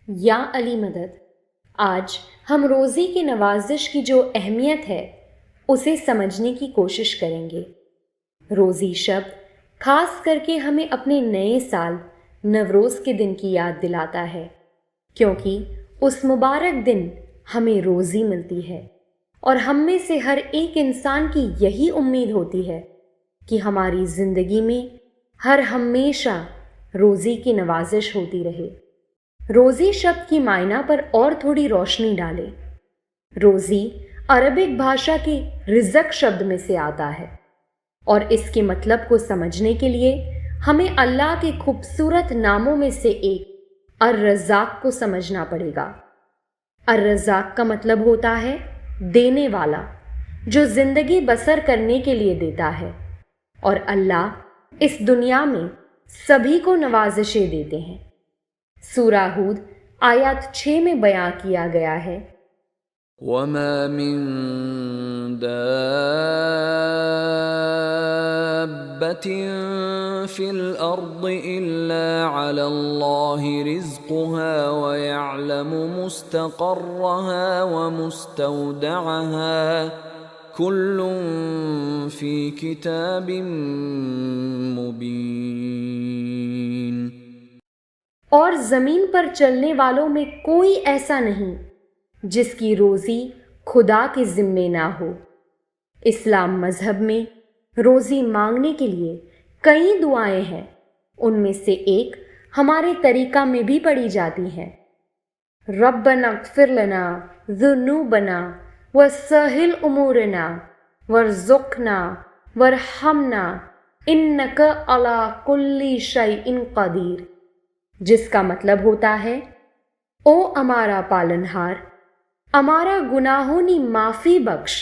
या अली मदद। आज हम रोज़ी की नवाजिश की जो अहमियत है उसे समझने की कोशिश करेंगे। रोज़ी शब्द खास करके हमें अपने नए साल नवरोज़ के दिन की याद दिलाता है, क्योंकि उस मुबारक दिन हमें रोज़ी मिलती है और हम में से हर एक इंसान की यही उम्मीद होती है कि हमारी ज़िंदगी में हर हमेशा रोज़ी की नवाजिश होती रहे। रोज़ी शब्द की मायना पर और थोड़ी रोशनी डालें। रोज़ी अरबिक भाषा के रिज़्क शब्द में से आता है और इसके मतलब को समझने के लिए हमें अल्लाह के खूबसूरत नामों में से एक अर-रज़्ज़ाक़ को समझना पड़ेगा। अर-रज़्ज़ाक़ का मतलब होता है देने वाला, जो ज़िंदगी बसर करने के लिए देता है, और अल्लाह इस दुनिया में सभी को नवाजिशें देते हैं। सूरा हूद आयत 6 में बयां किया गया है, वमा मिन दाब्बतिन फिल अर्दि इल्ला अलल्लाहि रिज़्क़ुहा व यअलमु मुस्तक़र्रहा व मुस्तौदअहा कुल्लुन फी किताबिन मुबीन। और ज़मीन पर चलने वालों में कोई ऐसा नहीं जिसकी रोज़ी खुदा के ज़िम्मे ना हो। इस्लाम मज़हब में रोज़ी मांगने के लिए कई दुआएं हैं। उनमें से एक हमारे तरीका में भी पढ़ी जाती है, रब्बना अग़फ़िर लना ज़ुनूबना वस्सहिल उमूरना वर्ज़ुक़ना वरहमना इन्नका अला कुल्ली शैइन क़दीर, जिसका मतलब होता है, ओ हमारा पालनहार, हमारा गुनाहों ने माफ़ी बख्श,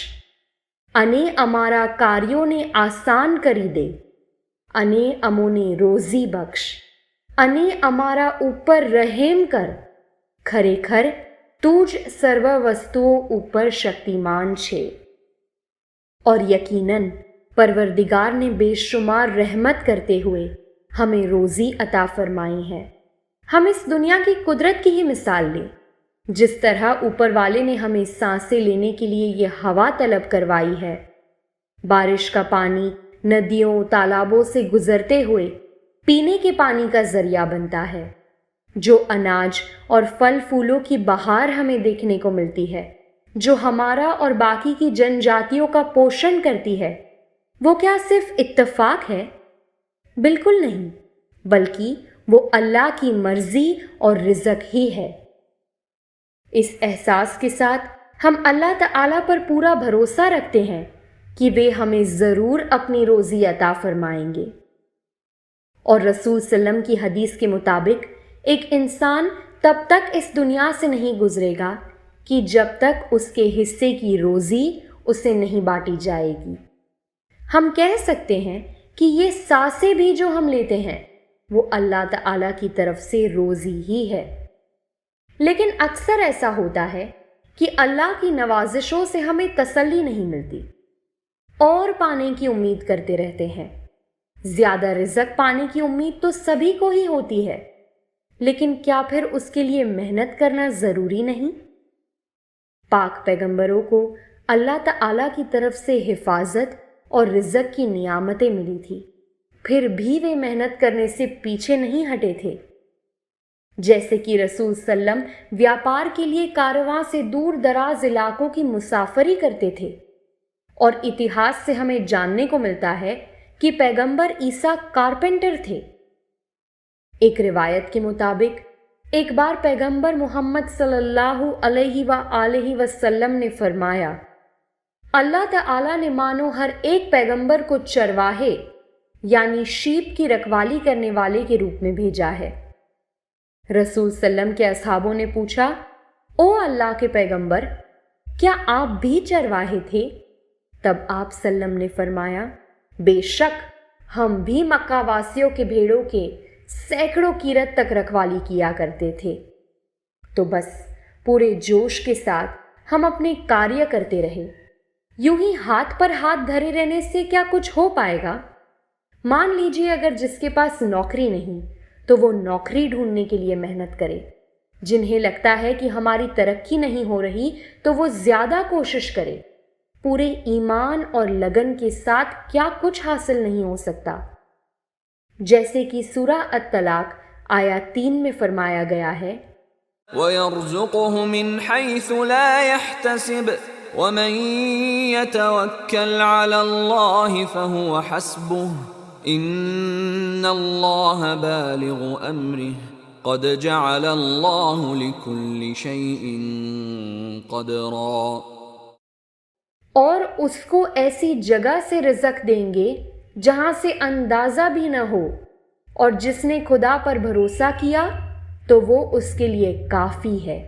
अने हमारा कार्यों ने आसान करी दे, अने अमोने रोज़ी बख्श, अने हमारा ऊपर रहेम कर, खरेखर तूज सर्व वस्तुओं ऊपर शक्तिमान छे। और यकीनन परवरदिगार ने बेशुमार रहमत करते हुए हमें रोज़ी अता फरमाई है। हम इस दुनिया की कुदरत की ही मिसाल लें। जिस तरह ऊपर वाले ने हमें सांसें लेने के लिए ये हवा तलब करवाई है, बारिश का पानी नदियों तालाबों से गुजरते हुए पीने के पानी का जरिया बनता है, जो अनाज और फल फूलों की बहार हमें देखने को मिलती है, जो हमारा और बाकी की जनजातियों का पोषण करती है, वो क्या सिर्फ इत्तेफाक है? बिल्कुल नहीं, बल्कि वो अल्लाह की मर्जी और रिज़्क ही है। इस एहसास के साथ हम अल्लाह ताला पर पूरा भरोसा रखते हैं कि वे हमें ज़रूर अपनी रोज़ी अता फरमाएंगे। और रसूल सल्लम की हदीस के मुताबिक एक इंसान तब तक इस दुनिया से नहीं गुजरेगा कि जब तक उसके हिस्से की रोज़ी उसे नहीं बांटी जाएगी। हम कह सकते हैं कि ये सांसें भी जो हम लेते हैं वो अल्लाह ताला की तरफ से रोज़ी ही है। लेकिन अक्सर ऐसा होता है कि अल्लाह की नवाजिशों से हमें तसल्ली नहीं मिलती और पाने की उम्मीद करते रहते हैं। ज़्यादा रिज़्क पाने की उम्मीद तो सभी को ही होती है, लेकिन क्या फिर उसके लिए मेहनत करना ज़रूरी नहीं? पाक पैगंबरों को अल्लाह ताला की तरफ से हिफाजत और रिज़्क की नियामतें मिली थी, फिर भी वे मेहनत करने से पीछे नहीं हटे थे। जैसे कि रसूल सल्लम व्यापार के लिए कारवां से दूर दराज इलाकों की मुसाफरी करते थे, और इतिहास से हमें जानने को मिलता है कि पैगंबर ईसा कारपेंटर थे। एक रिवायत के मुताबिक एक बार पैगंबर मोहम्मद सल्लल्लाहु अलैहि वसल्लम ने फरमाया, अल्लाह ताला ने मानो हर एक पैगंबर को चरवाहे यानी शीप की रखवाली करने वाले के रूप में भेजा है। रसूल सल्लम के असहाबों ने पूछा, ओ अल्लाह के पैगंबर, क्या आप भी चरवाहे थे? तब आप सल्लम ने फरमाया, बेशक हम भी मक्का वासियों के भेड़ों के सैकड़ों कीरत तक रखवाली किया करते थे। तो बस पूरे जोश के साथ हम अपने कार्य करते रहे। यूं ही हाथ पर हाथ धरे रहने से क्या कुछ हो पाएगा? मान लीजिए अगर जिसके पास नौकरी नहीं तो वो नौकरी ढूंढने के लिए मेहनत करे, जिन्हें लगता है कि हमारी तरक्की नहीं हो रही तो वो ज्यादा कोशिश करे। पूरे ईमान और लगन के साथ क्या कुछ हासिल नहीं हो सकता। जैसे कि सूरह अत-तलाक आयत 3 में फरमाया गया है, वयर्ज़ुक़हु मिन हैसु ला यहतसिब वमन यतवक्कल अलल्लाहि फहुव हस्बुह इन्नल्लाह बालिगु अम्रिह क़द जअलल्लाहु लिकुल्लि शैइन क़दरा। और उसको ऐसी जगह से रिज़्क़ देंगे जहां से अंदाजा भी न हो, और जिसने खुदा पर भरोसा किया तो वो उसके लिए काफी है।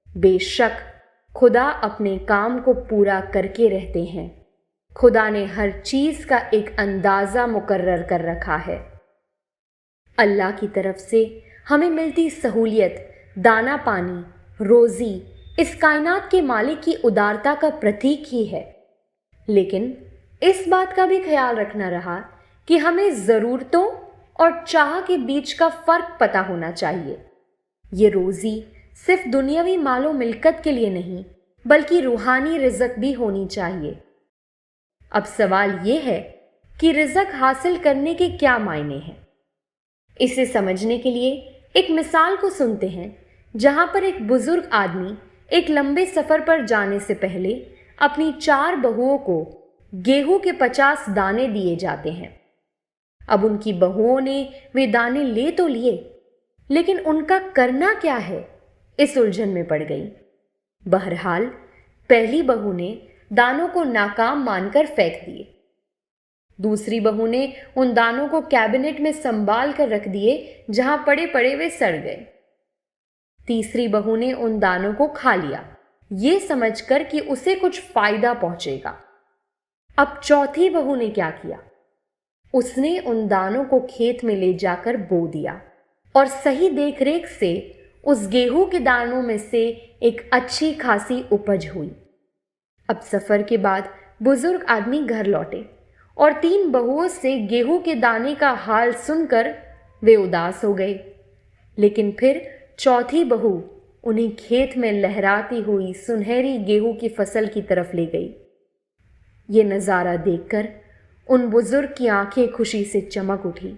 बेशक खुदा अपने काम को पूरा करके रहते हैं। खुदा ने हर चीज का एक अंदाजा मुकर्रर कर रखा है। अल्लाह की तरफ से हमें मिलती सहूलियत, दाना पानी, रोजी इस कायनात के मालिक की उदारता का प्रतीक ही है। लेकिन इस बात का भी ख्याल रखना रहा कि हमें ज़रूरतों और चाह के बीच का फर्क पता होना चाहिए। ये रोजी सिर्फ दुनियावी मालो मिल्कत के लिए नहीं बल्कि रूहानी रिज़्क़ भी होनी चाहिए। अब सवाल ये है कि रिज़्क़ हासिल करने के क्या मायने हैं। इसे समझने के लिए एक मिसाल को सुनते हैं, जहां पर एक बुजुर्ग आदमी एक लंबे सफर पर जाने से पहले अपनी 4 बहुओं को गेहूं के 50 दाने दिए जाते हैं। अब उनकी बहुओं ने वे दाने ले तो लिए, लेकिन उनका करना क्या है, इस उलझन में पड़ गई। बहरहाल पहली बहू ने दानों को नाकाम मानकर फेंक दिए। दूसरी बहू ने उन दानों को कैबिनेट में संभाल कर रख दिए, जहां पड़े पड़े वे सड़ गए। तीसरी बहू ने उन दानों को खा लिया, ये समझकर कि उसे कुछ फायदा पहुंचेगा। अब चौथी बहू ने क्या किया? उसने उन दानों को खेत में ले जाकर बो दिया और सही देखरेख से उस गेहूं के दानों में से एक अच्छी खासी उपज हुई। अब सफर के बाद बुजुर्ग आदमी घर लौटे और 3 बहुओं से गेहूं के दाने का हाल सुनकर वे उदास हो गए। लेकिन फिर चौथी बहू उन्हें खेत में लहराती हुई सुनहरी गेहूं की फसल की तरफ ले गई। ये नज़ारा देखकर उन बुजुर्ग की आंखें खुशी से चमक उठी।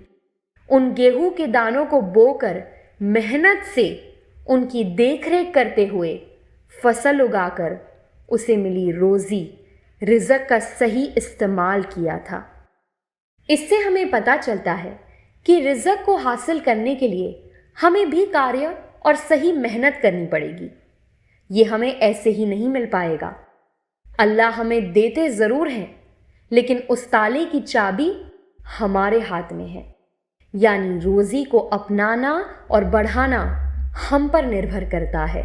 उन गेहूं के दानों को बोकर मेहनत से उनकी देखरेख करते हुए फसल उगाकर उसे मिली रोजी, रिज़्क़ का सही इस्तेमाल किया था। इससे हमें पता चलता है कि रिज़्क़ को हासिल करने के लिए हमें भी कार्य और सही मेहनत करनी पड़ेगी। ये हमें ऐसे ही नहीं मिल पाएगा। अल्लाह हमें देते ज़रूर हैं, लेकिन उस ताले की चाबी हमारे हाथ में है, यानी रोज़ी को अपनाना और बढ़ाना हम पर निर्भर करता है।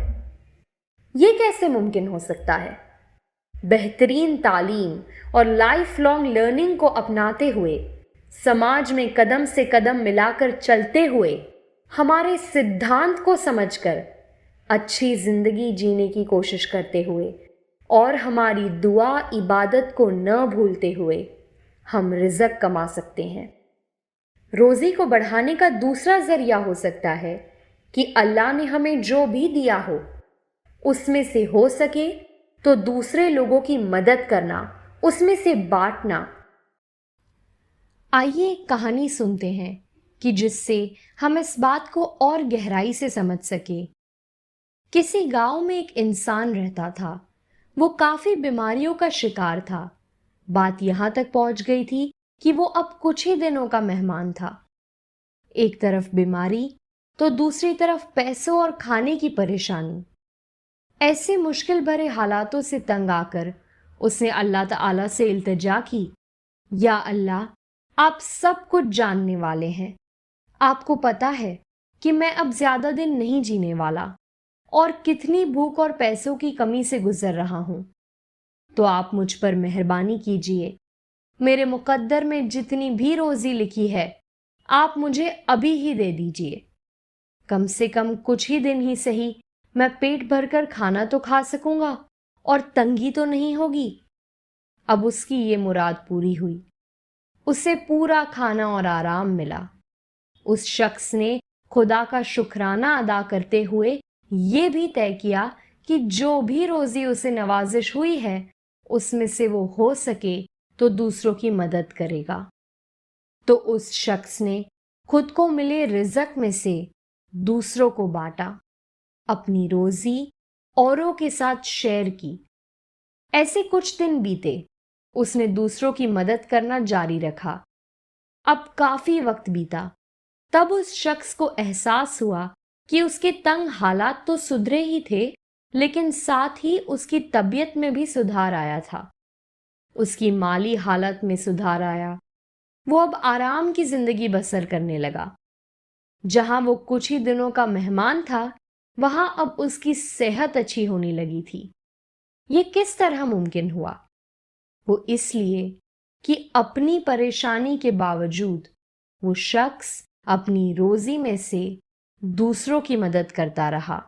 ये कैसे मुमकिन हो सकता है? बेहतरीन तालीम और लाइफ लॉन्ग लर्निंग को अपनाते हुए, समाज में कदम से कदम मिलाकर चलते हुए, हमारे सिद्धांत को समझकर अच्छी जिंदगी जीने की कोशिश करते हुए और हमारी दुआ इबादत को न भूलते हुए हम रिज़्क़ कमा सकते हैं। रोज़ी को बढ़ाने का दूसरा जरिया हो सकता है कि अल्लाह ने हमें जो भी दिया हो उसमें से हो सके तो दूसरे लोगों की मदद करना, उसमें से बांटना। आइए एक कहानी सुनते हैं कि जिससे हम इस बात को और गहराई से समझ सके। किसी गांव में एक इंसान रहता था। वो काफी बीमारियों का शिकार था। बात यहां तक पहुंच गई थी कि वो अब कुछ ही दिनों का मेहमान था। एक तरफ बीमारी तो दूसरी तरफ पैसों और खाने की परेशानी। ऐसे मुश्किल भरे हालातों से तंग आकर उसने अल्लाह ताला से इल्तिजा की, या अल्लाह, आप सब कुछ जानने वाले हैं। आपको पता है कि मैं अब ज्यादा दिन नहीं जीने वाला और कितनी भूख और पैसों की कमी से गुजर रहा हूं। तो आप मुझ पर मेहरबानी कीजिए। मेरे मुकद्दर में जितनी भी रोजी लिखी है आप मुझे अभी ही दे दीजिए। कम से कम कुछ ही दिन ही सही, मैं पेट भरकर खाना तो खा सकूंगा और तंगी तो नहीं होगी। अब उसकी ये मुराद पूरी हुई। उसे पूरा खाना और आराम मिला। उस शख्स ने खुदा का शुक्राना अदा करते हुए ये भी तय किया कि जो भी रोजी उसे नवाजिश हुई है उसमें से वो हो सके तो दूसरों की मदद करेगा। तो उस शख्स ने खुद को मिले रिज़्क में से दूसरों को बांटा, अपनी रोजी औरों के साथ शेयर की। ऐसे कुछ दिन बीते, उसने दूसरों की मदद करना जारी रखा। अब काफी वक्त बीता, तब उस शख्स को एहसास हुआ कि उसके तंग हालात तो सुधरे ही थे, लेकिन साथ ही उसकी तबीयत में भी सुधार आया था। उसकी माली हालत में सुधार आया। वो अब आराम की जिंदगी बसर करने लगा। जहां वो कुछ ही दिनों का मेहमान था, वहां अब उसकी सेहत अच्छी होने लगी थी। ये किस तरह मुमकिन हुआ? वो इसलिए कि अपनी परेशानी के बावजूद वो शख्स अपनी रोजी में से दूसरों की मदद करता रहा।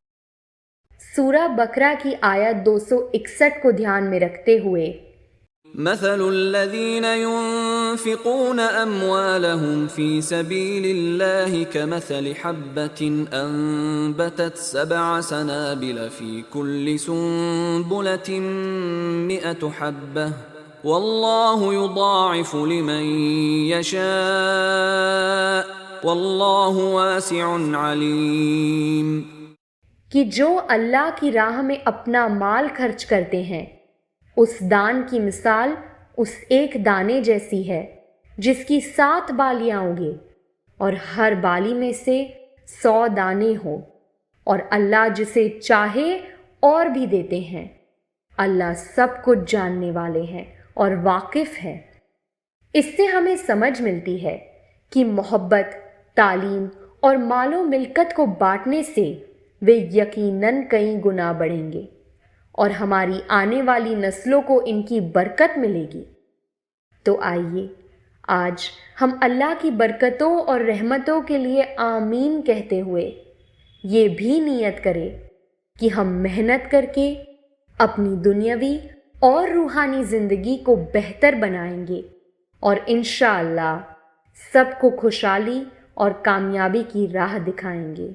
सूरा बकरा की आयत 261 को ध्यान में रखते हुए, मसलुल्लज़ीन युन्फ़िक़ून अम्वालहुम फ़ी सबीलिल्लाहि कमसलि हब्बतिन अन्बतत सबअ सनाबिल फ़ी कुल्लि सुन्बुलतिन मिअतु हब्बह वल्लाहु युदाइफ़ु लिमन यशाअ वल्लाहु वासिउन अलीम। कि जो अल्लाह की राह में अपना माल खर्च करते हैं, उस दान की मिसाल उस एक दाने जैसी है जिसकी 7 बालियां उगे और हर बाली में से 100 दाने हों, और अल्लाह जिसे चाहे और भी देते हैं। अल्लाह सब कुछ जानने वाले हैं और वाकिफ है। इससे हमें समझ मिलती है कि मोहब्बत, तालीम और मालो मिल्कत को बांटने से वे यकीनन कई गुना बढ़ेंगे और हमारी आने वाली नस्लों को इनकी बरकत मिलेगी। तो आइए आज हम अल्लाह की बरकतों और रहमतों के लिए आमीन कहते हुए ये भी नियत करें कि हम मेहनत करके अपनी दुनियावी और रूहानी ज़िंदगी को बेहतर बनाएंगे और इंशाअल्लाह सबको खुशहाली और कामयाबी की राह दिखाएंगे।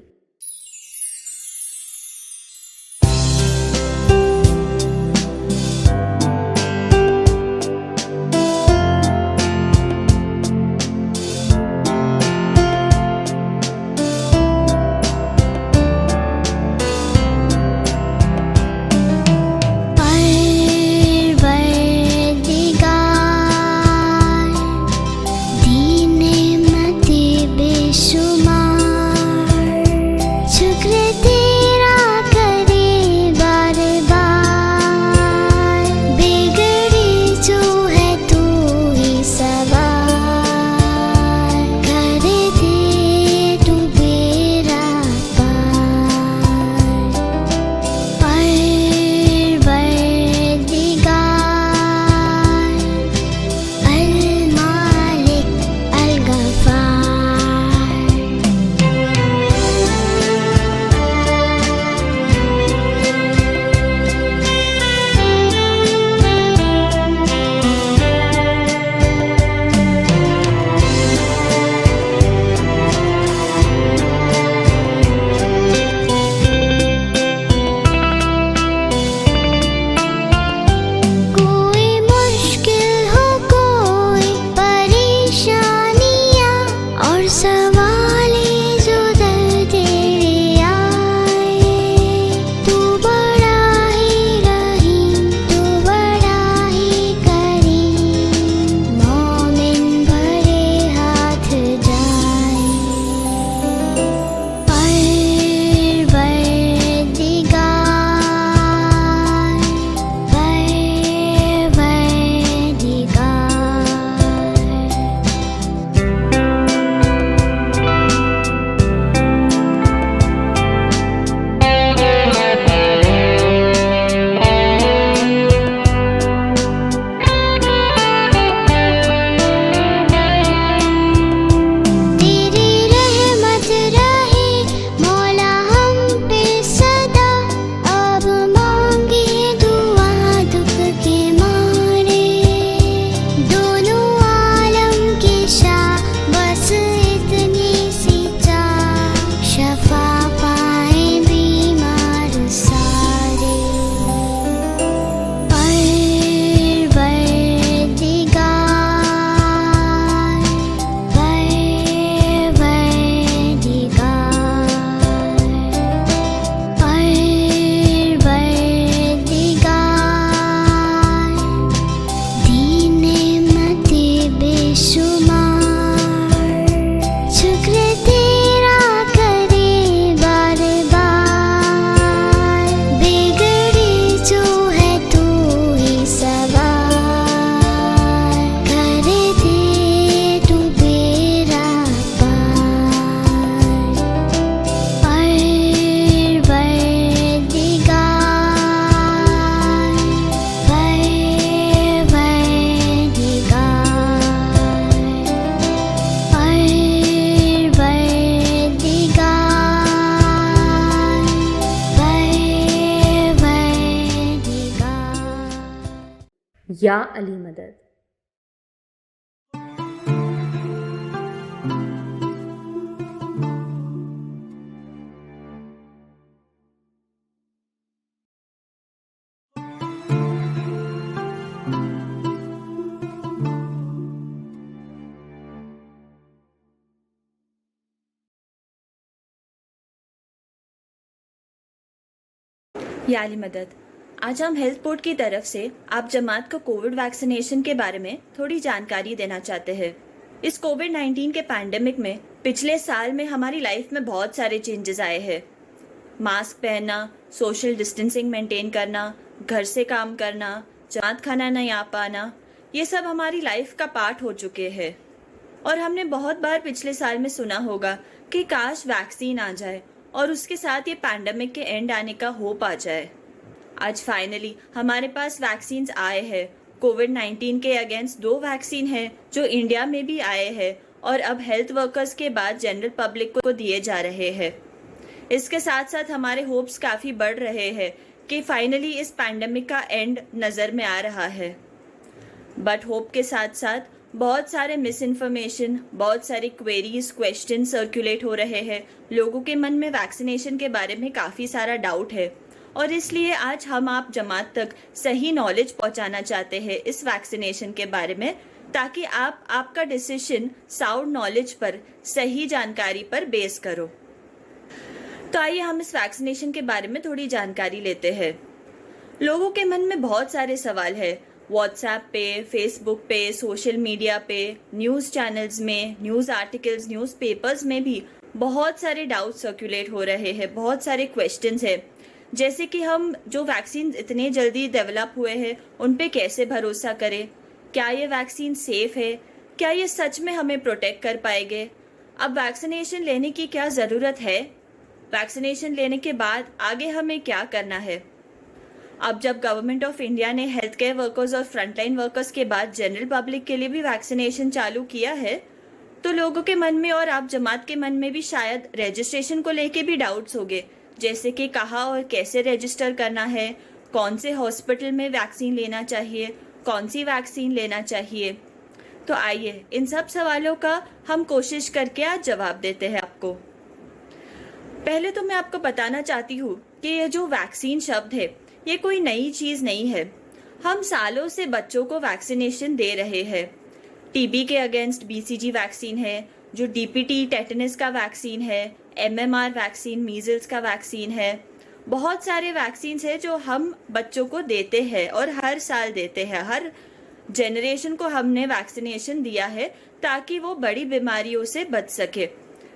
या अली मदद। या अली मदद। आज हम हेल्थ बोर्ड की तरफ से आप जमात को कोविड वैक्सीनेशन के बारे में थोड़ी जानकारी देना चाहते हैं। इस कोविड-19 के पैंडेमिक में पिछले साल में हमारी लाइफ में बहुत सारे चेंजेस आए हैं। मास्क पहनना, सोशल डिस्टेंसिंग मेंटेन करना, घर से काम करना, जमात खाना नहीं आ पाना, ये सब हमारी लाइफ का पार्ट हो चुके हैं। और हमने बहुत बार पिछले साल में सुना होगा कि काश वैक्सीन आ जाए और उसके साथ ये पैंडेमिक के एंड आने का होप आ जाए। आज फाइनली हमारे पास वैक्सीन्स आए हैं। कोविड-19 के अगेंस्ट 2 वैक्सीन हैं जो इंडिया में भी आए हैं और अब हेल्थ वर्कर्स के बाद जनरल पब्लिक को दिए जा रहे हैं। इसके साथ साथ हमारे होप्स काफ़ी बढ़ रहे हैं कि फाइनली इस पैंडेमिक का एंड नज़र में आ रहा है। बट होप के साथ साथ बहुत सारे मिस इन्फॉर्मेशन, बहुत सारे क्वेरीज, क्वेश्चन सर्कुलेट हो रहे हैं। लोगों के मन में वैक्सीनेशन के बारे में काफ़ी सारा डाउट है और इसलिए आज हम आप जमात तक सही नॉलेज पहुंचाना चाहते हैं इस वैक्सीनेशन के बारे में, ताकि आप आपका डिसीजन साउंड नॉलेज पर, सही जानकारी पर बेस करो। तो आइए हम इस वैक्सीनेशन के बारे में थोड़ी जानकारी लेते हैं। लोगों के मन में बहुत सारे सवाल है। व्हाट्सएप पे, फेसबुक पे, सोशल मीडिया पे, न्यूज़ चैनल्स में, न्यूज़ आर्टिकल्स, न्यूज़ पेपर्स में भी बहुत सारे डाउट सर्कुलेट हो रहे हैं, बहुत सारे क्वेश्चंस हैं। जैसे कि हम जो वैक्सीन इतने जल्दी डेवलप हुए हैं उन पे कैसे भरोसा करें, क्या ये वैक्सीन सेफ है, क्या ये सच में हमें प्रोटेक्ट कर पाएंगे, अब वैक्सीनेशन लेने की क्या ज़रूरत है, वैक्सीनेशन लेने के बाद आगे हमें क्या करना है। अब जब गवर्नमेंट ऑफ इंडिया ने हेल्थ केयर वर्कर्स और फ्रंटलाइन वर्कर्स के बाद जनरल पब्लिक के लिए भी वैक्सीनेशन चालू किया है, तो लोगों के मन में और आप जमात के मन में भी शायद रजिस्ट्रेशन को लेके भी डाउट्स होंगे, जैसे कि कहाँ और कैसे रजिस्टर करना है, कौन से हॉस्पिटल में वैक्सीन लेना चाहिए, कौन सी वैक्सीन लेना चाहिए। तो आइए इन सब सवालों का हम कोशिश करके आज जवाब देते हैं आपको। पहले तो मैं आपको बताना चाहती हूँ कि ये जो वैक्सीन शब्द है ये कोई नई चीज़ नहीं है। हम सालों से बच्चों को वैक्सीनेशन दे रहे हैं। टीबी के अगेंस्ट बीसीजी वैक्सीन है, जो डीपीटी टेटनस का वैक्सीन है, एमएमआर वैक्सीन, मीजल्स का वैक्सीन है। बहुत सारे वैक्सीन्स हैं जो हम बच्चों को देते हैं और हर साल देते हैं। हर जनरेशन को हमने वैक्सीनेशन दिया है ताकि वो बड़ी बीमारियों से बच सके।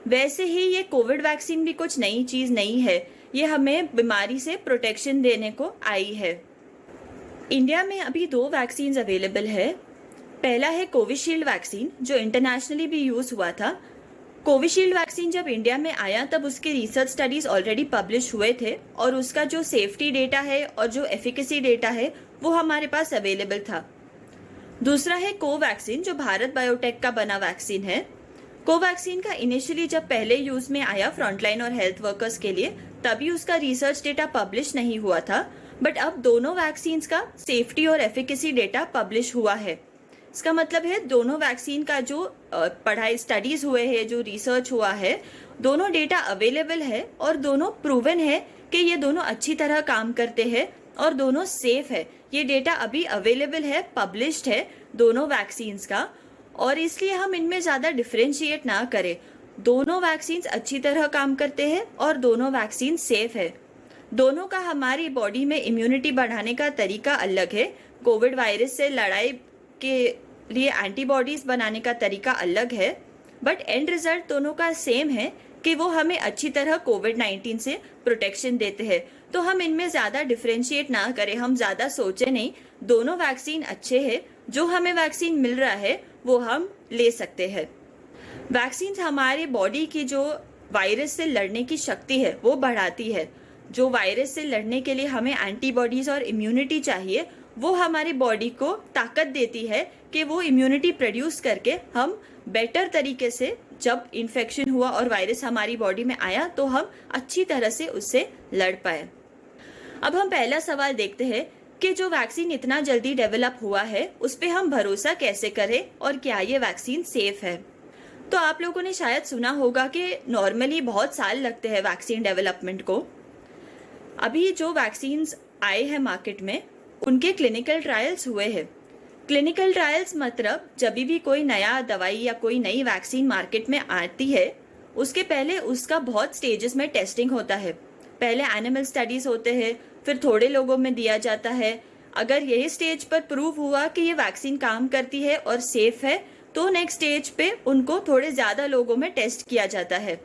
वैसे ही ये कोविड वैक्सीन भी कुछ नई चीज़ नहीं है, ये हमें बीमारी से प्रोटेक्शन देने को आई है। इंडिया में अभी 2 वैक्सीन अवेलेबल है। पहला है कोविशील्ड वैक्सीन, जो इंटरनेशनली भी यूज़ हुआ था। कोविशील्ड वैक्सीन जब इंडिया में आया तब उसके रिसर्च स्टडीज़ ऑलरेडी पब्लिश हुए थे और उसका जो सेफ्टी डेटा है और जो एफिकेसी डेटा है वो हमारे पास अवेलेबल था। दूसरा है कोवैक्सीन, जो भारत बायोटेक का बना वैक्सीन है। कोवैक्सीन का इनिशियली जब पहले यूज में आया फ्रंटलाइन और हेल्थ वर्कर्स के लिए, तभी उसका रिसर्च डेटा पब्लिश नहीं हुआ था। बट अब दोनों वैक्सीन का सेफ्टी और एफिकेसी डेटा पब्लिश हुआ है। इसका मतलब है दोनों वैक्सीन का जो पढ़ाई स्टडीज हुए हैं, जो रिसर्च हुआ है, दोनों डेटा अवेलेबल है और दोनों प्रूवन है कि ये दोनों अच्छी तरह काम करते हैं और दोनों सेफ है। ये डेटा अभी अवेलेबल है, पब्लिश्ड है दोनों वैक्सीन का, और इसलिए हम इनमें ज़्यादा डिफ्रेंशिएट ना करें। दोनों वैक्सीन अच्छी तरह काम करते हैं और दोनों वैक्सीन सेफ है। दोनों का हमारी बॉडी में इम्यूनिटी बढ़ाने का तरीका अलग है। कोविड वायरस से लड़ाई के लिए एंटीबॉडीज बनाने का तरीका अलग है, बट एंड रिजल्ट दोनों का सेम है कि वो हमें अच्छी तरह कोविड-19 से प्रोटेक्शन देते हैं। तो हम इनमें ज़्यादा डिफ्रेंशिएट ना करें, हम ज़्यादा सोचें नहीं। दोनों वैक्सीन अच्छे हैं, जो हमें वैक्सीन मिल रहा है वो हम ले सकते हैं। वैक्सीन हमारे बॉडी की जो वायरस से लड़ने की शक्ति है वो बढ़ाती है। जो वायरस से लड़ने के लिए हमें एंटीबॉडीज और इम्यूनिटी चाहिए, वो हमारी बॉडी को ताकत देती है कि वो इम्यूनिटी प्रोड्यूस करके हम बेटर तरीके से, जब इन्फेक्शन हुआ और वायरस हमारी बॉडी में आया, तो हम अच्छी तरह से उससे लड़ पाए। अब हम पहला सवाल देखते हैं कि जो वैक्सीन इतना जल्दी डेवलप हुआ है उस पे हम भरोसा कैसे करें और क्या ये वैक्सीन सेफ है। तो आप लोगों ने शायद सुना होगा कि नॉर्मली बहुत साल लगते हैं वैक्सीन डेवलपमेंट को। अभी जो वैक्सीन्स आए हैं मार्केट में उनके क्लिनिकल ट्रायल्स हुए हैं। क्लिनिकल ट्रायल्स मतलब जब भी कोई नया दवाई या कोई नई वैक्सीन मार्केट में आती है उसके पहले उसका बहुत स्टेजेस में टेस्टिंग होता है। पहले एनिमल स्टडीज होते हैं, फिर थोड़े लोगों में दिया जाता है। अगर यही स्टेज पर प्रूव हुआ कि ये वैक्सीन काम करती है और सेफ है तो नेक्स्ट स्टेज पे उनको थोड़े ज़्यादा लोगों में टेस्ट किया जाता है।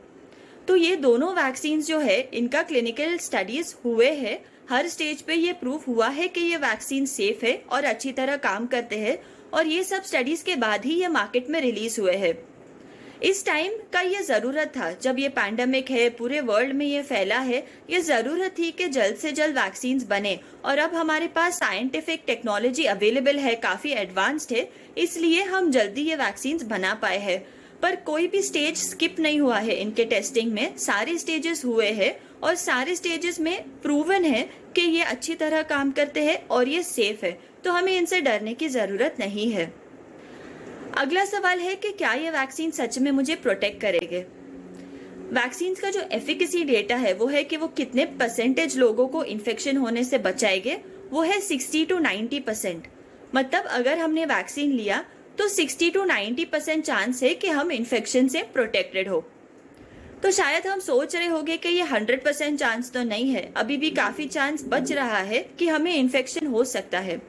तो ये दोनों वैक्सीन जो है इनका क्लिनिकल स्टडीज हुए हैं। हर स्टेज पे ये प्रूफ हुआ है कि ये वैक्सीन सेफ है और अच्छी तरह काम करते हैं और ये सब स्टडीज के बाद ही ये मार्केट में रिलीज हुए हैं। इस टाइम का ये ज़रूरत था, जब ये पैंडेमिक है पूरे वर्ल्ड में ये फैला है, ये ज़रूरत थी कि जल्द से जल्द वैक्सीन्स बने। और अब हमारे पास साइंटिफिक टेक्नोलॉजी अवेलेबल है, काफ़ी एडवांस्ड है, इसलिए हम जल्दी ये वैक्सीन्स बना पाए हैं। पर कोई भी स्टेज स्किप नहीं हुआ है इनके टेस्टिंग में, सारे स्टेजेस हुए हैं और सारे स्टेजेस में प्रूवन है कि ये अच्छी तरह काम करते हैं और ये सेफ है, तो हमें इनसे डरने की ज़रूरत नहीं है। अगला सवाल है कि क्या ये वैक्सीन सच में मुझे प्रोटेक्ट करेंगे। वैक्सीन का जो एफिकेसी डेटा है वो है कि वो कितने परसेंटेज लोगों को इन्फेक्शन होने से बचाएंगे, वो है 60 to 90%। मतलब अगर हमने वैक्सीन लिया तो 60 to 90% चांस है कि हम इन्फेक्शन से प्रोटेक्टेड हो। तो शायद हम सोच रहे होंगे कि ये 100% चांस तो नहीं है, अभी भी काफ़ी चांस बच रहा है कि हमें इन्फेक्शन हो सकता है।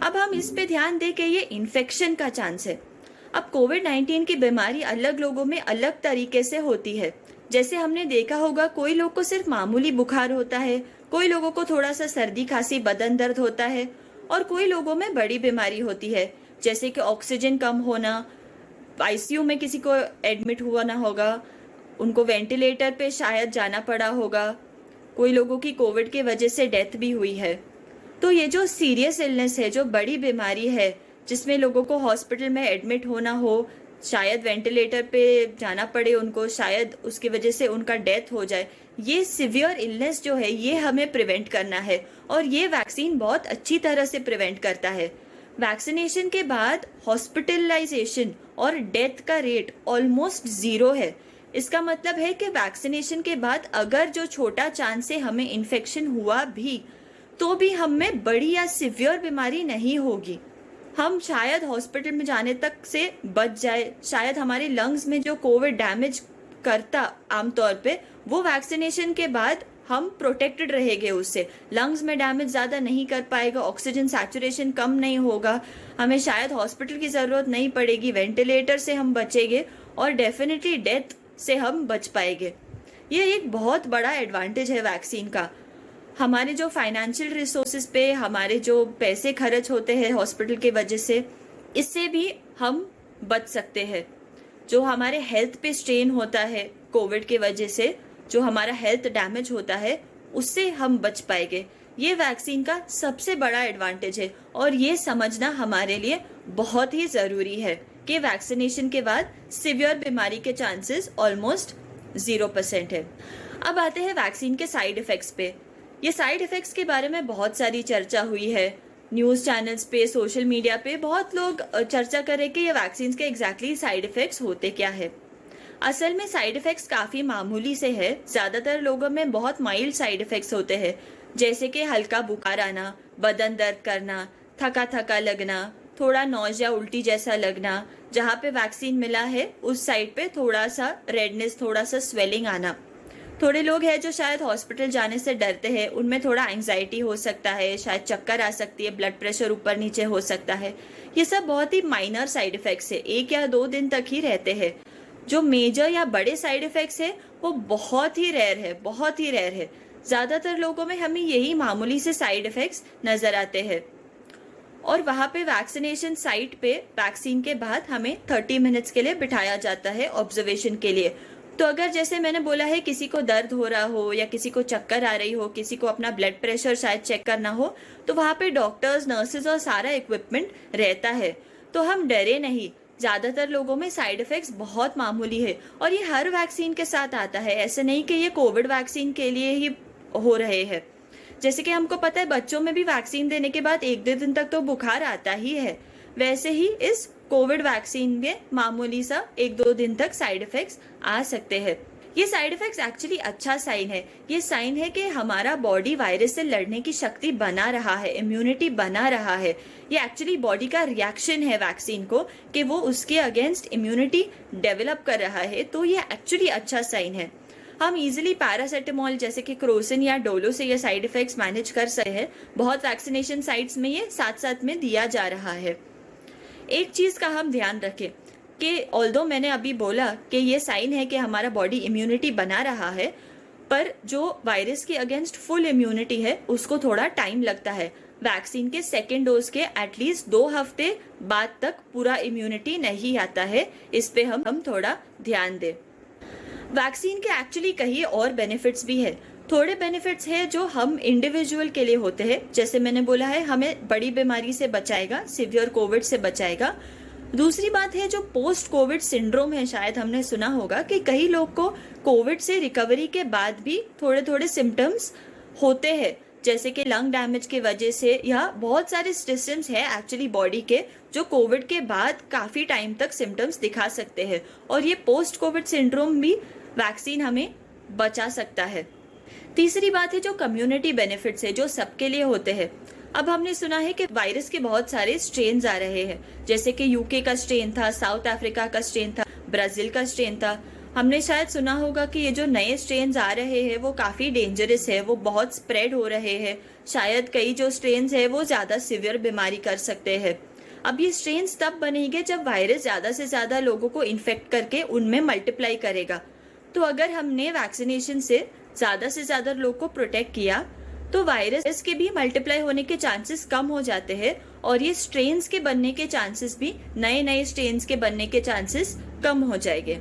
अब हम इस पे ध्यान दें कि ये इन्फेक्शन का चांस है। अब कोविड-19 की बीमारी अलग लोगों में अलग तरीके से होती है। जैसे हमने देखा होगा कोई लोग को सिर्फ मामूली बुखार होता है, कोई लोगों को थोड़ा सा सर्दी खांसी बदन दर्द होता है और कोई लोगों में बड़ी बीमारी होती है, जैसे कि ऑक्सीजन कम होना, आईसीयू में किसी को एडमिट हुआ होगा, उनको वेंटिलेटर पे शायद जाना पड़ा होगा, कोई लोगों की कोविड के वजह से डेथ भी हुई है। तो ये जो सीरियस इलनेस है, जो बड़ी बीमारी है जिसमें लोगों को हॉस्पिटल में एडमिट होना हो, शायद वेंटिलेटर पे जाना पड़े उनको, शायद उसकी वजह से उनका डेथ हो जाए, ये सिवियर इलनेस जो है ये हमें प्रिवेंट करना है और ये वैक्सीन बहुत अच्छी तरह से प्रिवेंट करता है। वैक्सीनेशन के बाद हॉस्पिटलाइजेशन और डेथ का रेट ऑलमोस्ट ज़ीरो है। इसका मतलब है कि वैक्सीनेशन के बाद अगर जो छोटा चांस से हमें इन्फेक्शन हुआ भी तो भी हम में बड़ी या सिवियर बीमारी नहीं होगी। हम शायद हॉस्पिटल में जाने तक से बच जाए, शायद हमारे लंग्स में जो कोविड डैमेज करता आमतौर पे वो वैक्सीनेशन के बाद हम प्रोटेक्टेड रहेंगे उससे, लंग्स में डैमेज ज़्यादा नहीं कर पाएगा, ऑक्सीजन सैचुरेशन कम नहीं होगा, हमें शायद हॉस्पिटल की ज़रूरत नहीं पड़ेगी, वेंटिलेटर से हम बचेंगे और डेफिनेटली डेथ से हम बच पाएंगे। ये एक बहुत बड़ा एडवांटेज है वैक्सीन का। हमारे जो फाइनेंशियल रिसोर्सेज पे हमारे जो पैसे खर्च होते हैं हॉस्पिटल के वजह से, इससे भी हम बच सकते हैं। जो हमारे हेल्थ पे स्ट्रेन होता है कोविड के वजह से, जो हमारा हेल्थ डैमेज होता है, उससे हम बच पाएंगे। ये वैक्सीन का सबसे बड़ा एडवांटेज है और ये समझना हमारे लिए बहुत ही ज़रूरी है कि वैक्सीनेशन के बाद सिवियर बीमारी के चांसेस ऑलमोस्ट 0% है। अब आते हैं वैक्सीन के साइड इफ़ेक्ट्स पे। ये साइड इफ़ेक्ट्स के बारे में बहुत सारी चर्चा हुई है, न्यूज़ चैनल्स पे, सोशल मीडिया पे बहुत लोग चर्चा कर रहे हैं कि ये वैक्सीन के एग्जैक्टली साइड इफ़ेक्ट्स होते क्या है। असल में साइड इफ़ेक्ट्स काफ़ी मामूली से है। ज़्यादातर लोगों में बहुत माइल्ड साइड इफ़ेक्ट्स होते हैं, जैसे कि हल्का बुखार आना, बदन दर्द करना, थका थका लगना, थोड़ा नौज या उल्टी जैसा लगना, जहाँ पे वैक्सीन मिला है उस साइड पे थोड़ा सा रेडनेस, थोड़ा सा स्वेलिंग आना। थोड़े लोग हैं जो शायद हॉस्पिटल जाने से डरते हैं, उनमें थोड़ा एंजाइटी हो सकता है, शायद चक्कर आ सकती है, ब्लड प्रेशर ऊपर नीचे हो सकता है। ये सब बहुत ही माइनर साइड इफ़ेक्ट्स है, 1 या 2 दिन तक ही रहते हैं। जो मेजर या बड़े साइड इफ़ेक्ट्स है वो बहुत ही रेयर है, बहुत ही रेयर है। ज़्यादातर लोगों में हमें यही मामूली से साइड इफ़ेक्ट्स नज़र आते हैं। और वहाँ पे वैक्सीनेशन साइट पे वैक्सीन के बाद हमें 30 मिनट्स के लिए बिठाया जाता है ऑब्जर्वेशन के लिए। तो अगर जैसे मैंने बोला है किसी को दर्द हो रहा हो या किसी को चक्कर आ रही हो, किसी को अपना ब्लड प्रेशर शायद चेक करना हो, तो वहाँ पे डॉक्टर्स, नर्सेज और सारा इक्विपमेंट रहता है, तो हम डरे नहीं। ज़्यादातर लोगों में साइड इफ़ेक्ट्स बहुत मामूली है और ये हर वैक्सीन के साथ आता है, ऐसे नहीं कि ये कोविड वैक्सीन के लिए ही हो रहे हैं। जैसे कि हमको पता है बच्चों में भी वैक्सीन देने के बाद 1-2 दिन तक तो बुखार आता ही है, वैसे ही इस कोविड वैक्सीन में मामूली सा 1-2 दिन तक साइड इफेक्ट्स आ सकते हैं। ये साइड इफेक्ट्स एक्चुअली अच्छा साइन है। ये साइन है कि हमारा बॉडी वायरस से लड़ने की शक्ति बना रहा है, इम्यूनिटी बना रहा है। ये एक्चुअली बॉडी का रिएक्शन है वैक्सीन को कि वो उसके अगेंस्ट इम्यूनिटी डेवलप कर रहा है, तो ये एक्चुअली अच्छा साइन है। हम इजीली पैरासीटामोल जैसे कि क्रोसिन या डोलो से ये साइड इफेक्ट्स मैनेज कर सकते हैं। बहुत वैक्सीनेशन साइट्स में ये साथ साथ में दिया जा रहा है। एक चीज का हम ध्यान रखें कि ऑल्दो मैंने अभी बोला कि ये साइन है कि हमारा बॉडी इम्यूनिटी बना रहा है, पर जो वायरस के अगेंस्ट फुल इम्यूनिटी है उसको थोड़ा टाइम लगता है। वैक्सीन के सेकेंड डोज के एटलीस्ट 2 हफ्ते बाद तक पूरा इम्यूनिटी नहीं आता है। इस पे हम थोड़ा ध्यान दें। वैक्सीन के एक्चुअली कई और बेनिफिट्स भी है। थोड़े बेनिफिट्स है जो हम इंडिविजुअल के लिए होते हैं, जैसे मैंने बोला है हमें बड़ी बीमारी से बचाएगा, सिवियर कोविड से बचाएगा। दूसरी बात है जो पोस्ट कोविड सिंड्रोम है, शायद हमने सुना होगा कि कई लोग को कोविड से रिकवरी के बाद भी थोड़े थोड़े सिम्टम्स होते हैं, जैसे कि लंग डैमेज की वजह से, या बहुत सारे सिस्टम्स है एक्चुअली बॉडी के जो कोविड के बाद काफी टाइम तक सिम्टम्स दिखा सकते हैं, और ये पोस्ट कोविड सिंड्रोम भी वैक्सीन हमें बचा सकता है। तीसरी बात है जो कम्युनिटी बेनिफिट्स है जो सबके लिए होते हैं। अब हमने सुना है कि वायरस के बहुत सारे स्ट्रेन्स आ रहे हैं, जैसे कि यूके का स्ट्रेन था, साउथ अफ्रीका का स्ट्रेन था, ब्राजील का स्ट्रेन था। हमने शायद सुना होगा कि ये जो नए स्ट्रेन्स आ रहे हैं वो काफी डेंजरस है, वो बहुत स्प्रेड हो रहे हैं। शायद कई जो स्ट्रेन्स है वो ज्यादा सिवियर बीमारी कर सकते हैं। अब ये स्ट्रेन्स तब बनेंगे जब वायरस ज्यादा से ज्यादा लोगों को इन्फेक्ट करके उनमें मल्टीप्लाई करेगा। तो अगर हमने वैक्सीनेशन से ज्यादा लोग को प्रोटेक्ट किया तो वायरस के भी मल्टीप्लाई होने के चांसेस कम हो जाते हैं, और ये स्ट्रेन्स के बनने के चांसेस भी, नए स्ट्रेन्स के बनने के चांसेस कम हो जाएंगे।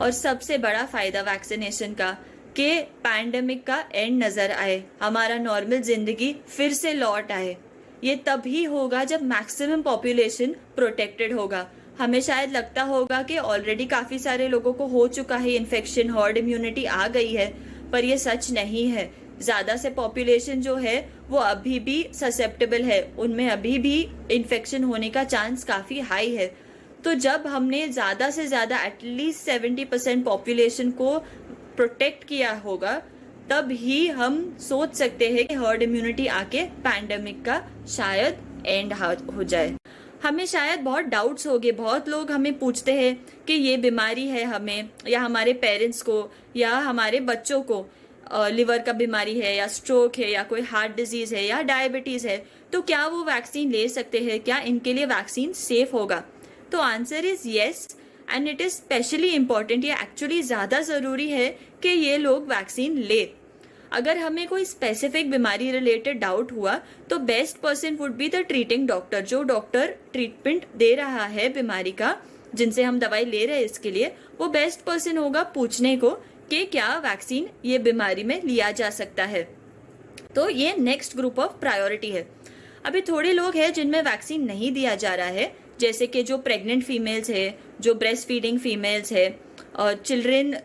और सबसे बड़ा फायदा वैक्सीनेशन का कि पैंडेमिक का एंड नजर आए, हमारा नॉर्मल जिंदगी फिर से लौट आए। ये तभी होगा जब मैक्सिमम पॉपुलेशन प्रोटेक्टेड होगा। हमें शायद लगता होगा कि ऑलरेडी काफी सारे लोगों को हो चुका है इन्फेक्शन, हर्ड इम्यूनिटी आ गई है, पर ये सच नहीं है। ज्यादा से पॉपुलेशन जो है वो अभी भी ससेप्टेबल है, उनमें अभी भी इन्फेक्शन होने का चांस काफी हाई है। तो जब हमने ज्यादा से ज्यादा एटलीस्ट 70% पॉपुलेशन को प्रोटेक्ट किया होगा, तब ही हम सोच सकते हैं कि हर्ड इम्यूनिटी आके पैंडेमिक का शायद एंड हो जाए। हमें शायद बहुत डाउट्स होंगे, बहुत लोग हमें पूछते हैं कि ये बीमारी है हमें, या हमारे पेरेंट्स को, या हमारे बच्चों को लिवर का बीमारी है, या स्ट्रोक है, या कोई हार्ट डिजीज है, या डायबिटीज है, तो क्या वो वैक्सीन ले सकते हैं? क्या इनके लिए वैक्सीन सेफ होगा? तो answer is yes, and it is specially important. ये एक्चुअली ज्यादा जरूरी है कि ये लोग वैक्सीन ले। अगर हमें कोई स्पेसिफिक बीमारी रिलेटेड डाउट हुआ तो best person would be the treating doctor. जो डॉक्टर ट्रीटमेंट दे रहा है बीमारी का, जिनसे हम दवाई ले रहे हैं इसके लिए, वो बेस्ट पर्सन होगा पूछने को कि क्या वैक्सीन ये बीमारी में लिया जा सकता है। तो ये नेक्स्ट ग्रुप ऑफ प्रायोरिटी है। अभी थोड़े लोग हैं जिनमें वैक्सीन नहीं दिया जा रहा है, जैसे कि जो प्रेग्नेंट फीमेल्स है, जो ब्रेस्ट फीडिंग फीमेल्स है, और चिल्ड्रेन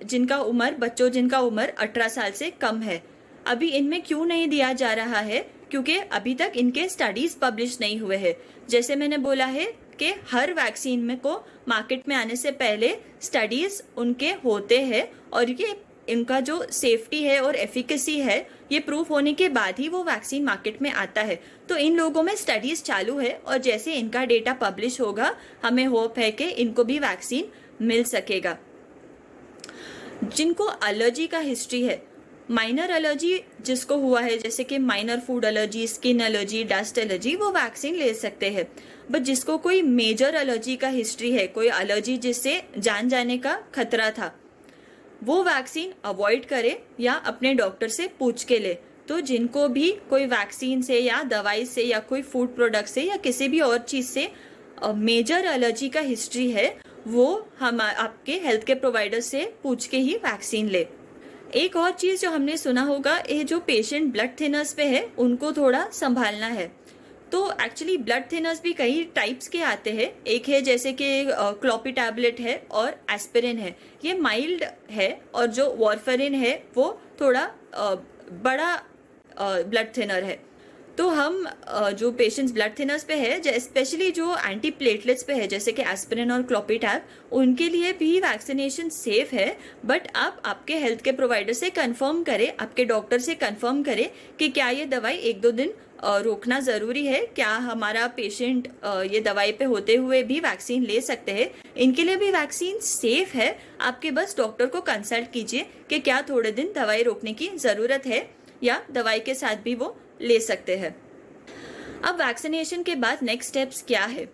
बच्चों जिनका उम्र 18 साल से कम है। अभी इनमें क्यों नहीं दिया जा रहा है? क्योंकि अभी तक इनके स्टडीज पब्लिश नहीं हुए हैं। जैसे मैंने बोला है कि हर वैक्सीन में को मार्केट में आने से पहले स्टडीज उनके होते हैं, और ये इनका जो सेफ्टी है और एफिकेसी है ये प्रूफ होने के बाद ही वो वैक्सीन मार्केट में आता है। तो इन लोगों में स्टडीज चालू है, और जैसे इनका डेटा पब्लिश होगा हमें होप है कि इनको भी वैक्सीन मिल सकेगा। जिनको एलर्जी का हिस्ट्री है, माइनर एलर्जी जिसको हुआ है, जैसे कि minor food allergy, skin allergy, dust allergy, वो वैक्सीन ले सकते हैं। बट जिसको कोई मेजर एलर्जी का हिस्ट्री है, कोई एलर्जी जिससे जान जाने का खतरा था, वो वैक्सीन अवॉइड करे या अपने डॉक्टर से पूछ के ले। तो जिनको भी कोई वैक्सीन से या दवाई से या कोई फूड प्रोडक्ट से या किसी भी और चीज से मेजर एलर्जी का हिस्ट्री है, वो हम आपके हेल्थ केयर प्रोवाइडर से पूछ के ही वैक्सीन ले। एक और चीज जो हमने सुना होगा, ये जो पेशेंट ब्लड थिनर्स पे है उनको थोड़ा संभालना है। तो एक्चुअली ब्लड थिनर्स भी कई टाइप्स के आते हैं। एक है जैसे कि क्लोपी टैबलेट है और एस्पिरिन है, ये माइल्ड है, और जो वॉरफेरिन है वो थोड़ा बड़ा ब्लड थिनर है। तो हम जो पेशेंट्स ब्लड थिनर्स पे है, स्पेशली जो एंटी प्लेटलेट्स पे है जैसे कि एस्पिरिन और क्लोपिटैब, उनके लिए भी वैक्सीनेशन सेफ है। बट आप आपके हेल्थ के प्रोवाइडर से कंफर्म करें, आपके डॉक्टर से कंफर्म करें कि क्या ये दवाई 1-2 दिन रोकना ज़रूरी है, क्या हमारा पेशेंट ये दवाई पे होते हुए भी वैक्सीन ले सकते हैं। इनके लिए भी वैक्सीन सेफ है। आपके बस डॉक्टर को कंसल्ट कीजिए कि क्या थोड़े दिन दवाई रोकने की ज़रूरत है या दवाई के साथ भी वो ले सकते हैं। अब वैक्सीनेशन के बाद नेक्स्ट स्टेप्स क्या है?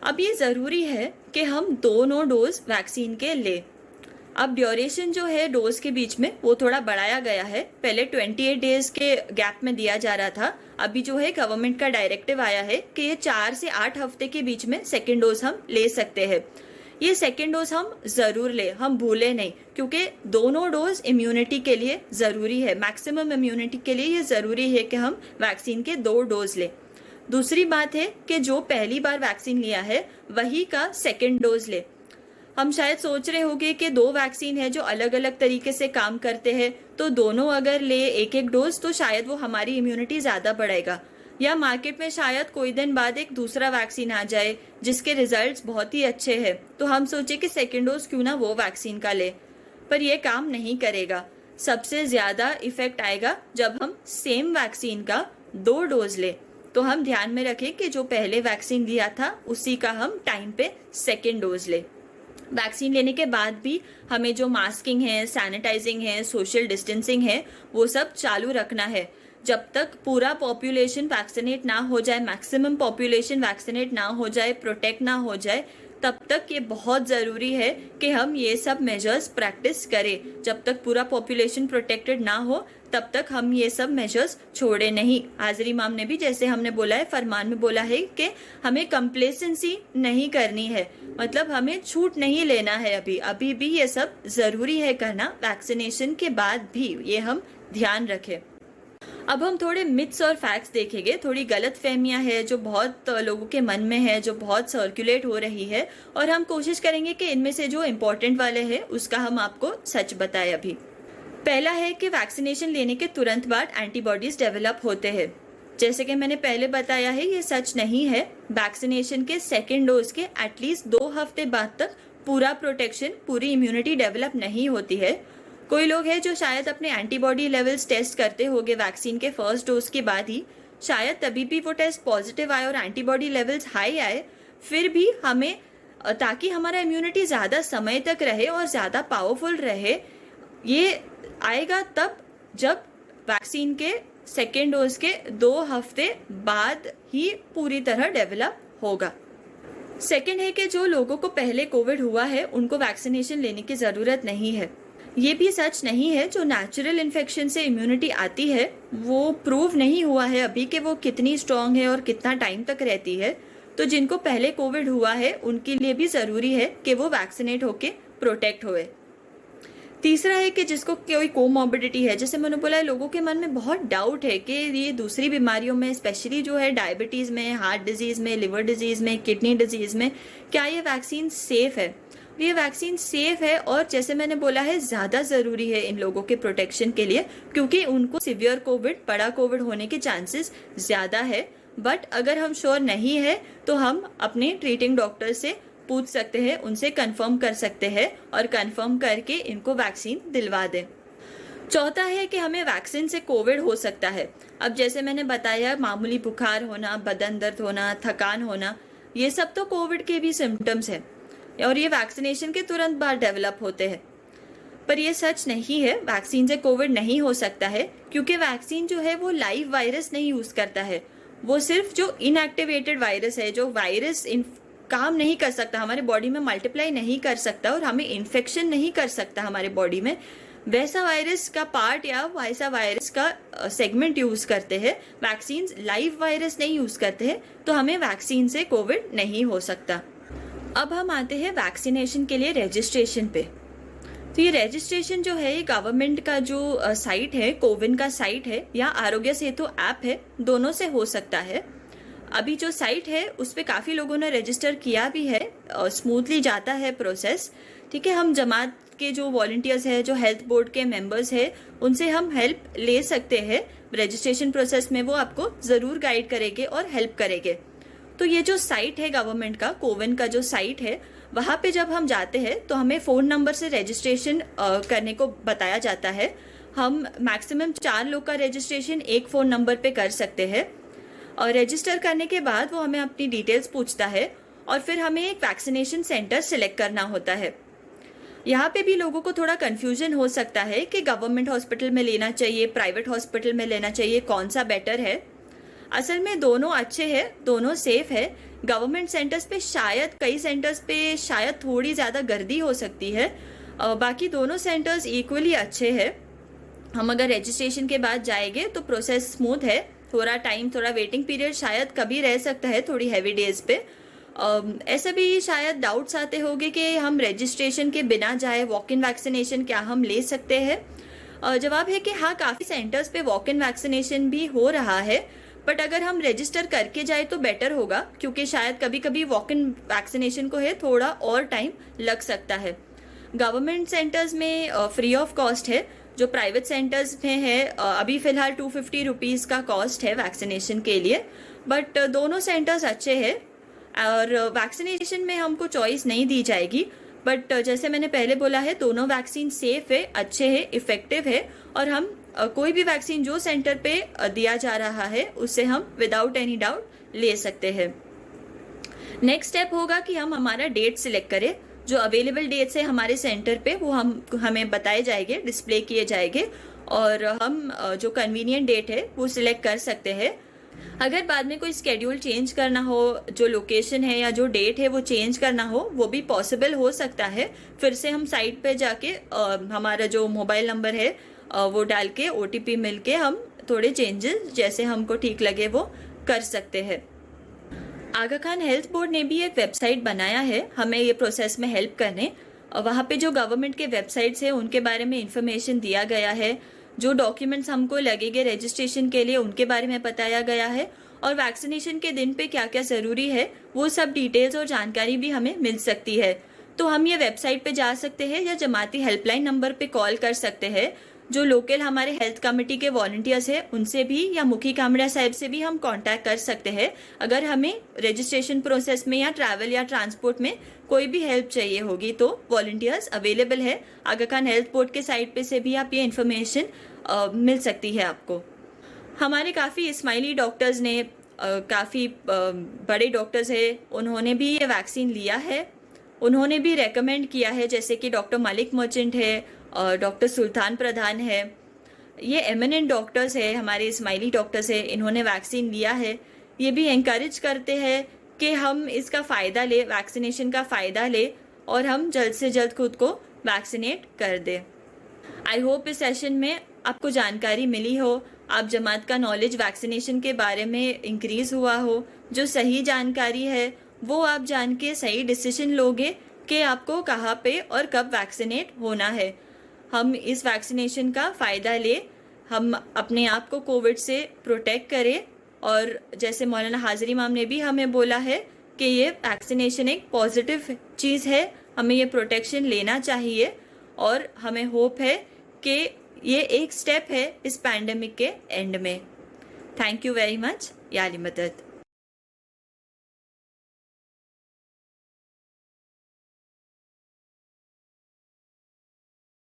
अब ये ज़रूरी है कि हम दोनों डोज वैक्सीन के लें। अब ड्यूरेशन जो है डोज के बीच में वो थोड़ा बढ़ाया गया है। पहले 28 डेज के गैप में दिया जा रहा था। अभी जो है गवर्नमेंट का डायरेक्टिव आया है कि ये 4 से 8 हफ्ते के बीच में सेकेंड डोज हम ले सकते हैं। ये सेकेंड डोज हम ज़रूर लें, हम भूलें नहीं, क्योंकि दोनों डोज इम्यूनिटी के लिए ज़रूरी है। मैक्सिमम इम्यूनिटी के लिए ये ज़रूरी है कि हम वैक्सीन के 2 डोज लें। दूसरी बात है कि जो पहली बार वैक्सीन लिया है वही का सेकेंड डोज ले। हम शायद सोच रहे होंगे कि 2 वैक्सीन है जो अलग अलग तरीके से काम करते हैं, तो दोनों अगर ले 1-1 डोज तो शायद वो हमारी इम्यूनिटी ज़्यादा बढ़ाएगा। या मार्केट में शायद कोई दिन बाद एक दूसरा वैक्सीन आ जाए जिसके रिजल्ट्स बहुत ही अच्छे हैं, तो हम सोचे कि सेकेंड डोज क्यों ना वो वैक्सीन का ले, पर यह काम नहीं करेगा। सबसे ज़्यादा इफेक्ट आएगा जब हम सेम वैक्सीन का 2 डोज ले। तो हम ध्यान में रखें कि जो पहले वैक्सीन लिया था उसी का हम टाइम पे सेकेंड डोज ले। वैक्सीन लेने के बाद भी हमें जो मास्किंग है, सैनिटाइजिंग है, सोशल डिस्टेंसिंग है, वो सब चालू रखना है। जब तक पूरा पॉपुलेशन वैक्सीनेट ना हो जाए, मैक्सिमम पॉपुलेशन वैक्सीनेट ना हो जाए, प्रोटेक्ट ना हो जाए, तब तक ये बहुत ज़रूरी है कि हम ये सब मेजर्स प्रैक्टिस करें। जब तक पूरा पॉपुलेशन प्रोटेक्टेड ना हो तब तक हम ये सब मेजर्स छोड़े नहीं। हाजिर इमाम ने भी, जैसे हमने बोला है, फरमान में बोला है कि हमें कंप्लेसेंसी नहीं करनी है, मतलब हमें छूट नहीं लेना है। अभी भी ये सब ज़रूरी है करना, वैक्सीनेशन के बाद भी ये हम ध्यान रखें। अब हम थोड़े मिथ्स और फैक्ट्स देखेंगे। थोड़ी गलत फहमियाँ है जो बहुत लोगों के मन में है, जो बहुत सर्कुलेट हो रही है, और हम कोशिश करेंगे कि इनमें से जो इम्पोर्टेंट वाले हैं उसका हम आपको सच बताएं। अभी पहला है कि वैक्सीनेशन लेने के तुरंत बाद एंटीबॉडीज डेवलप होते हैं। जैसे कि मैंने पहले बताया है, ये सच नहीं है। वैक्सीनेशन के सेकेंड डोज के एटलीस्ट 2 हफ्ते बाद तक पूरा प्रोटेक्शन, पूरी इम्यूनिटी डेवलप नहीं होती है। कोई लोग हैं जो शायद अपने एंटीबॉडी लेवल्स टेस्ट करते होंगे वैक्सीन के फर्स्ट डोज के बाद ही, शायद तभी भी वो टेस्ट पॉजिटिव आए और एंटीबॉडी लेवल्स हाई आए, फिर भी हमें, ताकि हमारा इम्यूनिटी ज़्यादा समय तक रहे और ज़्यादा पावरफुल रहे, ये आएगा तब जब वैक्सीन के सेकेंड डोज के 2 हफ्ते बाद ही पूरी तरह डेवलप होगा। सेकेंड है कि जो लोगों को पहले कोविड हुआ है उनको वैक्सीनेशन लेने की ज़रूरत नहीं है। ये भी सच नहीं है। जो नेचुरल इन्फेक्शन से इम्यूनिटी आती है वो प्रूव नहीं हुआ है अभी कि वो कितनी स्ट्रांग है और कितना टाइम तक रहती है। तो जिनको पहले कोविड हुआ है उनके लिए भी ज़रूरी है कि वो वैक्सीनेट होके प्रोटेक्ट होए। तीसरा है कि जिसको कोई कोमॉर्बिडिटी है, जैसे मैंने बोला है, लोगों के मन में बहुत डाउट है कि ये दूसरी बीमारियों में, स्पेशली जो है डायबिटीज़ में, हार्ट डिजीज़ में, लिवर डिजीज़ में, किडनी डिजीज़ में, क्या ये वैक्सीन सेफ़ है? ये वैक्सीन सेफ है और जैसे मैंने बोला है ज़्यादा ज़रूरी है इन लोगों के प्रोटेक्शन के लिए, क्योंकि उनको सिवियर कोविड, बड़ा कोविड होने के चांसेस ज़्यादा है। बट अगर हम श्योर नहीं है तो हम अपने ट्रीटिंग डॉक्टर से पूछ सकते हैं, उनसे कंफर्म कर सकते हैं और कंफर्म करके इनको वैक्सीन दिलवा दें। चौथा है कि हमें वैक्सीन से कोविड हो सकता है। अब जैसे मैंने बताया, मामूली बुखार होना, बदन दर्द होना, थकान होना, ये सब तो कोविड के भी सिम्टम्स हैं और ये वैक्सीनेशन के तुरंत बाद डेवलप होते हैं। पर ये सच नहीं है, वैक्सीन से कोविड नहीं हो सकता है, क्योंकि वैक्सीन जो है वो लाइव वायरस नहीं यूज़ करता है। वो सिर्फ जो इनएक्टिवेटेड वायरस है, जो वायरस काम नहीं कर सकता, हमारे बॉडी में मल्टीप्लाई नहीं कर सकता और हमें इन्फेक्शन नहीं कर सकता हमारे बॉडी में, वैसा वायरस का पार्ट या वैसा वायरस का सेगमेंट यूज़ करते हैं। वैक्सीन लाइव वायरस नहीं यूज़ करते हैं, तो हमें वैक्सीन से कोविड नहीं हो सकता। अब हम आते हैं वैक्सीनेशन के लिए रजिस्ट्रेशन पे। तो ये रजिस्ट्रेशन जो है, ये गवर्नमेंट का जो साइट है, कोविन का साइट है या आरोग्य सेतु ऐप है, दोनों से हो सकता है। अभी जो साइट है उस पर काफ़ी लोगों ने रजिस्टर किया भी है, स्मूथली जाता है प्रोसेस। ठीक है, हम जमात के जो वॉलंटियर्स हैं, जो हेल्थ बोर्ड के मेंबर्स हैं, उनसे हम हेल्प ले सकते हैं रजिस्ट्रेशन प्रोसेस में वो आपको ज़रूर गाइड करेंगे और हेल्प करेंगे। तो ये जो साइट है गवर्नमेंट का, कोविन का जो साइट है, वहाँ पे जब हम जाते हैं तो हमें फ़ोन नंबर से रजिस्ट्रेशन करने को बताया जाता है। हम मैक्सिमम 4 लोग का रजिस्ट्रेशन एक फ़ोन नंबर पे कर सकते हैं। और रजिस्टर करने के बाद वो हमें अपनी डिटेल्स पूछता है और फिर हमें एक वैक्सीनेशन सेंटर सिलेक्ट करना होता है। यहाँ पे भी लोगों को थोड़ा कन्फ्यूजन हो सकता है कि गवर्नमेंट हॉस्पिटल में लेना चाहिए, प्राइवेट हॉस्पिटल में लेना चाहिए, कौन सा बेटर है। असल में दोनों अच्छे हैं, दोनों सेफ है। गवर्नमेंट सेंटर्स पे शायद, कई सेंटर्स पे शायद थोड़ी ज़्यादा गर्दी हो सकती है, बाकी दोनों सेंटर्स इक्वली अच्छे हैं। हम अगर रजिस्ट्रेशन के बाद जाएंगे तो प्रोसेस स्मूथ है। थोड़ा टाइम, थोड़ा वेटिंग पीरियड शायद कभी रह सकता है थोड़ी हैवी डेज पे। ऐसे भी शायद डाउट्स आते होंगे कि हम रजिस्ट्रेशन के बिना जाए वॉक इन वैक्सीनेशन क्या हम ले सकते हैं। जवाब है कि हाँ, काफ़ी सेंटर्स पे वॉक इन वैक्सीनेशन भी हो रहा है, बट अगर हम रजिस्टर करके जाए तो बेटर होगा, क्योंकि शायद कभी कभी वॉक इन वैक्सीनेशन को है थोड़ा और टाइम लग सकता है। गवर्नमेंट सेंटर्स में फ्री ऑफ कॉस्ट है, जो प्राइवेट सेंटर्स में है अभी फ़िलहाल 250 रुपीज़ का कॉस्ट है वैक्सीनेशन के लिए। बट दोनों सेंटर्स अच्छे हैं और वैक्सीनेशन में हमको चॉइस नहीं दी जाएगी। बट जैसे मैंने पहले बोला है, दोनों वैक्सीन सेफ है, अच्छे है, इफ़ेक्टिव है और हम कोई भी वैक्सीन जो सेंटर पे दिया जा रहा है उससे हम विदाउट एनी डाउट ले सकते हैं। नेक्स्ट स्टेप होगा कि हम हमारा डेट सिलेक्ट करें। जो अवेलेबल डेट्स है हमारे सेंटर पे वो हमें बताए जाएंगे, डिस्प्ले किए जाएंगे और हम जो कन्वीनियंट डेट है वो सिलेक्ट कर सकते हैं। अगर बाद में कोई स्केड्यूल चेंज करना हो, जो लोकेशन है या जो डेट है वो चेंज करना हो, वो भी पॉसिबल हो सकता है। फिर से हम साइट पे जाके हमारा जो मोबाइल नंबर है वो डाल के OTP मिल के हम थोड़े चेंजेस जैसे हमको ठीक लगे वो कर सकते हैं। आगा खान हेल्थ बोर्ड ने भी एक वेबसाइट बनाया है हमें ये प्रोसेस में हेल्प करने। वहाँ पे जो गवर्नमेंट के वेबसाइट्स है उनके बारे में इंफॉर्मेशन दिया गया है, जो डॉक्यूमेंट्स हमको लगेंगे रजिस्ट्रेशन के लिए उनके बारे में बताया गया है और वैक्सीनेशन के दिन पे क्या क्या ज़रूरी है वो सब डिटेल्स और जानकारी भी हमें मिल सकती है। तो हम ये वेबसाइट पे जा सकते हैं या जमाती हेल्पलाइन नंबर पे कॉल कर सकते हैं। जो लोकल हमारे हेल्थ कमेटी के वॉलंटियर्स हैं उनसे भी या मुखी कामड़ा साहब से भी हम कांटेक्ट कर सकते हैं अगर हमें रजिस्ट्रेशन प्रोसेस में या ट्रैवल या ट्रांसपोर्ट में कोई भी हेल्प चाहिए होगी। तो वॉलंटियर्स अवेलेबल है। आगा खान हेल्थ बोर्ड के साइट पे से भी आप ये इन्फॉर्मेशन मिल सकती है आपको। हमारे काफ़ी इस्माइली डॉक्टर्स ने, काफ़ी बड़े डॉक्टर्स हैं, उन्होंने भी ये वैक्सीन लिया है, उन्होंने भी रेकमेंड किया है, जैसे कि डॉक्टर मलिक मर्चेंट है और डॉक्टर सुल्तान प्रधान है। ये एमिनेंट डॉक्टर्स है, हमारे इस्माइली डॉक्टर्स है, इन्होंने वैक्सीन लिया है। ये भी एनकरेज करते हैं कि हम इसका फ़ायदा ले, वैक्सीनेशन का फ़ायदा ले और हम जल्द से जल्द खुद को वैक्सीनेट कर दें। आई होप इस सेशन में आपको जानकारी मिली हो, आप जमात का नॉलेज वैक्सीनेशन के बारे में इंक्रीज़ हुआ हो। जो सही जानकारी है वो आप जान के सही डिसीजन लोगे कि आपको कहाँ पे और कब वैक्सीनेट होना है। हम इस वैक्सीनेशन का फ़ायदा ले, हम अपने आप को कोविड से प्रोटेक्ट करें और जैसे मौलाना हाज़री इमाम ने भी हमें बोला है कि ये वैक्सीनेशन एक पॉजिटिव चीज़ है, हमें ये प्रोटेक्शन लेना चाहिए और हमें होप है कि ये एक स्टेप है इस पैंडेमिक के एंड में। Thank you very much. या अली मदद।